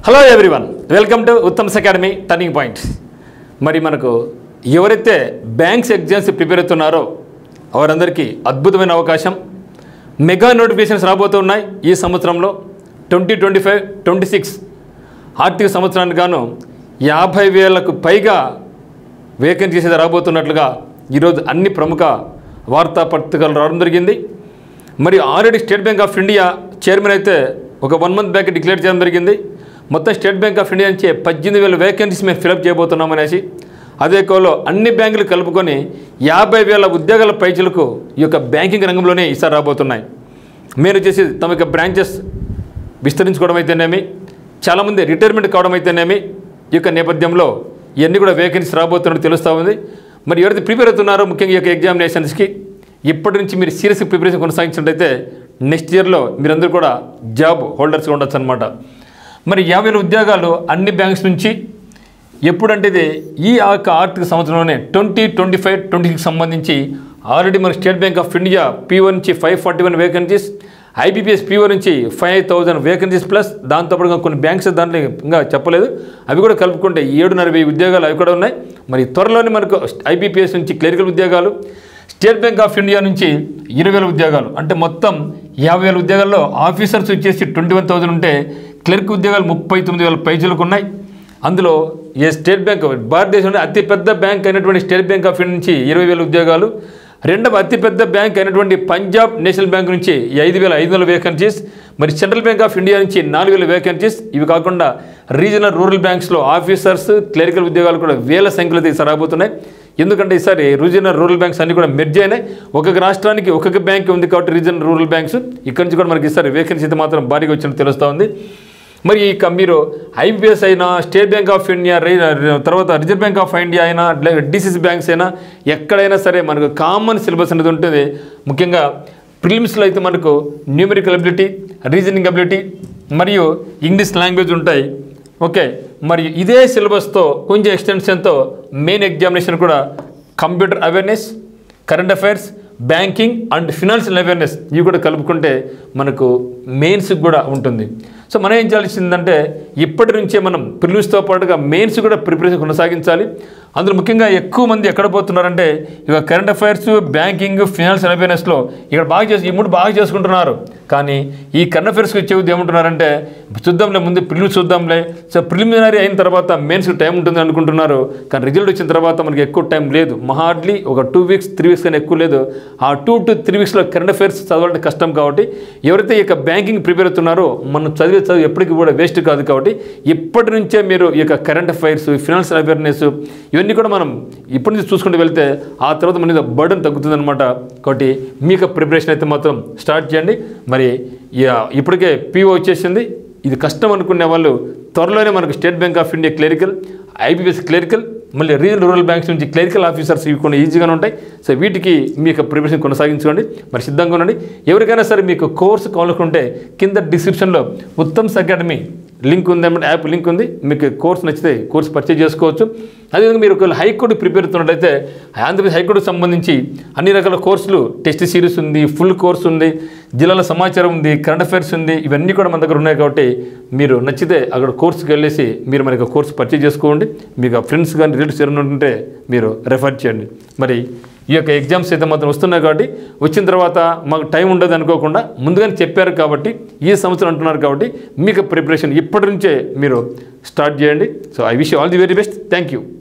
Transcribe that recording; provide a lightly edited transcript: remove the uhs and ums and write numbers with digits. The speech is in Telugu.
Hello everyone, welcome to Uttam's academy turning point. మరి మనకు ఎవరైతే బ్యాంక్స్ ఎగ్జామ్స్ ప్రిపేర్ అవుతున్నారో వారందరికీ అద్భుతమైన అవకాశం. మెగా నోటిఫికేషన్స్ రాబోతున్నాయి ఈ సంవత్సరంలో. 2025-26 ఆర్థిక సంవత్సరానికి గాను 50,000కు పైగా వేకెన్సీస్ రాబోతున్నట్లుగా ఈరోజు అన్ని ప్రముఖ వార్తాపత్రికలు రావడం జరిగింది. మరి already state bank of India chairman అయితే ఒక 1 month బ్యాక్ డిక్లేర్ చేయడం జరిగింది. మొత్తం స్టేట్ బ్యాంక్ ఆఫ్ ఇండియా నుంచి 18,000 వేకెన్సీస్ మేము ఫిలప్ చేయబోతున్నామనేసి. అదే కోలో అన్ని బ్యాంకులు కలుపుకొని 50,000 ఉద్యోగాల పైచలకు ఈ యొక్క బ్యాంకింగ్ రంగంలోనే ఈసారి రాబోతున్నాయి. మీరు చేసి తమ యొక్క బ్రాంచెస్ విస్తరించుకోవడం అయితేనేమి, చాలామంది రిటైర్మెంట్ కావడం అయితేనేమి, ఈ యొక్క నేపథ్యంలో ఇవన్నీ కూడా వేకెన్సీస్ రాబోతున్నట్టు తెలుస్తూ ఉంది. మరి ఎవరైతే ప్రిపేర్ అవుతున్నారో ముఖ్యంగా ఈ యొక్క ఎగ్జామినేషన్స్కి ఇప్పటి నుంచి మీరు సీరియస్ ప్రిపరేషన్ కొనసాగించినట్టయితే నెక్స్ట్ ఇయర్లో మీరందరూ కూడా జాబ్ హోల్డర్స్గా ఉండొచ్చు అనమాట. మరి 50,000 ఉద్యోగాలు అన్ని బ్యాంక్స్ నుంచి ఎప్పుడంటే ఇది ఈ ఆర్థిక సంవత్సరంలోనే 2025-26 సంబంధించి ఆల్రెడీ మన state bank of India PO నుంచి 541 వేకెన్సీస్, IBPS PO నుంచి 5,000 వేకెన్సీస్ ప్లస్ దాంతోపాటుగా కొన్ని బ్యాంక్స్ దాంట్లో ఇంకా చెప్పలేదు, అవి కూడా కలుపుకుంటే 7,500 ఉద్యోగాలు అవి కూడా ఉన్నాయి. మరి త్వరలోనే మనకు IBPS నుంచి క్లరికల్ ఉద్యోగాలు, స్టేట్ బ్యాంక్ ఆఫ్ ఇండియా నుంచి 20,000 ఉద్యోగాలు, అంటే మొత్తం 50,000 ఉద్యోగాల్లో ఆఫీసర్స్ వచ్చేసి 21,000 ఉంటే క్లర్క్ ఉద్యోగాలు 39,000 పైచలకు ఉన్నాయి. అందులో ఏ స్టేట్ బ్యాంక్ భారతదేశంలో అతిపెద్ద బ్యాంక్ అయినటువంటి స్టేట్ బ్యాంక్ ఆఫ్ ఇండియా నుంచి 20,000 ఉద్యోగాలు, రెండవ అతిపెద్ద బ్యాంక్ అయినటువంటి పంజాబ్ నేషనల్ బ్యాంక్ నుంచి 5,500 వేకెన్సీస్, మరి సెంట్రల్ బ్యాంక్ ఆఫ్ ఇండియా నుంచి 4,000 వేకెన్సీస్. ఇవి కాకుండా రీజనల్ రూరల్ బ్యాంక్స్లో ఆఫీసర్స్ క్లరికల్ ఉద్యోగాలు కూడా వేల సంఖ్యలో ఈసారి రాబోతున్నాయి. ఎందుకంటే ఈసారి రీజనల్ రూరల్ బ్యాంక్స్ అన్నీ కూడా మెర్జ్ అయినాయి. ఒక్కొక్క రాష్ట్రానికి ఒక్కొక్క బ్యాంక్ ఉంది కాబట్టి రీజనల్ రూరల్ బ్యాంక్స్ ఇక్కడి నుంచి కూడా మనకి ఈసారి వేకెన్సీ అయితే మాత్రం భారీగా వచ్చినట్టు తెలుస్తూ ఉంది. మరి ఇక మీరు IBPS అయినా, స్టేట్ బ్యాంక్ ఆఫ్ ఇండియా, తర్వాత రిజర్వ్ బ్యాంక్ ఆఫ్ ఇండియా అయినా, DCC బ్యాంక్స్ అయినా, ఎక్కడైనా సరే మనకు కామన్ సిలబస్ అనేది ఉంటుంది. ముఖ్యంగా ప్రిలిమ్స్లో అయితే మనకు న్యూమరికల్ అబిలిటీ, రీజనింగ్ అబిలిటీ మరియు ఇంగ్లీష్ లాంగ్వేజ్ ఉంటాయి. ఓకే, మరి ఇదే సిలబస్తో కొంచెం ఎక్స్టెన్షన్తో మెయిన్ ఎగ్జామినేషన్ కూడా computer awareness, current affairs, banking and financial awareness ఇవి కూడా కలుపుకుంటే మనకు మెయిన్స్కి కూడా ఉంటుంది. సో మనం ఏం చేయాల్సిందంటే ఇప్పటి నుంచే మనం ప్రిలిమ్స్తో పాటుగా మెయిన్స్ కూడా ప్రిపరేషన్ కొనసాగించాలి. అందులో ముఖ్యంగా ఎక్కువ మంది ఎక్కడ పోతున్నారంటే ఇక కరెంట్ అఫైర్స్, బ్యాంకింగ్, ఫినాన్షియల్ అవేర్నెస్లో ఇక్కడ ఈ మూడు బాగా చేసుకుంటున్నారు. కానీ ఈ కరెంట్ అఫైర్స్కి వచ్చే ఏమంటున్నారంటే చూద్దాంలే, ముందు ప్రిలిమ్స్ చూద్దాంలే, సో ప్రిలిమినరీ అయిన తర్వాత మెయిన్స్కి టైం ఉంటుంది అనుకుంటున్నారు. కానీ రిజల్ట్ వచ్చిన తర్వాత మనకి ఎక్కువ టైం లేదు, హార్డ్లీ ఒక 2 weeks 3 weeks కానీ ఎక్కువ లేదు. ఆ 2 to 3 weeksలో కరెంట్ అఫైర్స్ చదవాలంటే కష్టం కాబట్టి ఎవరైతే ఇక బ్యాంకింగ్ ప్రిపేర్ అవుతున్నారో మనం చదువు ఎప్పటికీ కూడా వేస్ట్ కాదు. కాబట్టి ఇప్పటి నుంచే మీరు ఈ యొక్క కరెంట్ అఫైర్స్, ఫినాన్షియల్ అవేర్నెస్ ఇవన్నీ కూడా మనం ఇప్పటి నుంచి చూసుకుంటూ వెళ్తే ఆ తర్వాత మన బర్డన్ తగ్గుతుంది అనమాట. కాబట్టి మీకు ప్రిపరేషన్ అయితే మాత్రం స్టార్ట్ చేయండి. మరి ఇప్పటికే PO వచ్చేసింది, ఇది కష్టం అనుకునే వాళ్ళు త్వరలోనే మనకు state bank of India clerical, IBPS clerical, మళ్ళీ రీజనల్ రూరల్ బ్యాంక్స్ నుంచి క్లరికల్ ఆఫీసర్స్ ఇవి కొన్ని ఈజీగానే ఉంటాయి. సో వీటికి మీ యొక్క ప్రిపరేషన్ కొనసాగించుకోండి. మరి సిద్ధంగా ఉండండి. ఎవరికైనా సరే మీకు కోర్సు కావాలనుకుంటే కింద డిస్క్రిప్షన్లో ఉత్తమ్స్ అకాడమీ లింక్ ఉంది, యాప్ లింక్ ఉంది. మీకు కోర్స్ నచ్చితే కోర్స్ పర్చేజ్ చేసుకోవచ్చు. అదేవిధంగా మీరు ఒకవేళ హైకోర్టు ప్రిపేర్ అవుతున్నట్లయితే ఆంధ్రప్రదేశ్ హైకోర్టుకు సంబంధించి అన్ని రకాల కోర్సులు, టెస్ట్ సిరీస్ ఉంది, ఫుల్ కోర్స్ ఉంది, జిల్లాల సమాచారం ఉంది, కరెంట్ అఫైర్స్ ఉంది, ఇవన్నీ కూడా మన దగ్గర ఉన్నాయి. కాబట్టి మీరు నచ్చితే అక్కడ కోర్సుకి వెళ్ళేసి మీరు మనకి కోర్సు పర్చేజ్ చేసుకోండి. మీకు ఫ్రెండ్స్ కానీ రిలేటివ్స్ ఎవరైనా ఉంటే మీరు రెఫర్ చేయండి. మరి ఈ యొక్క ఎగ్జామ్స్ అయితే మాత్రం వస్తున్నాయి కాబట్టి వచ్చిన తర్వాత మాకు టైం ఉండదు అనుకోకుండా ముందుగానే చెప్పారు కాబట్టి ఈ సంవత్సరం అంటున్నారు కాబట్టి మీకు ప్రిపరేషన్ ఇప్పటి నుంచే మీరు స్టార్ట్ చేయండి. So I wish you all the very best. Thank you.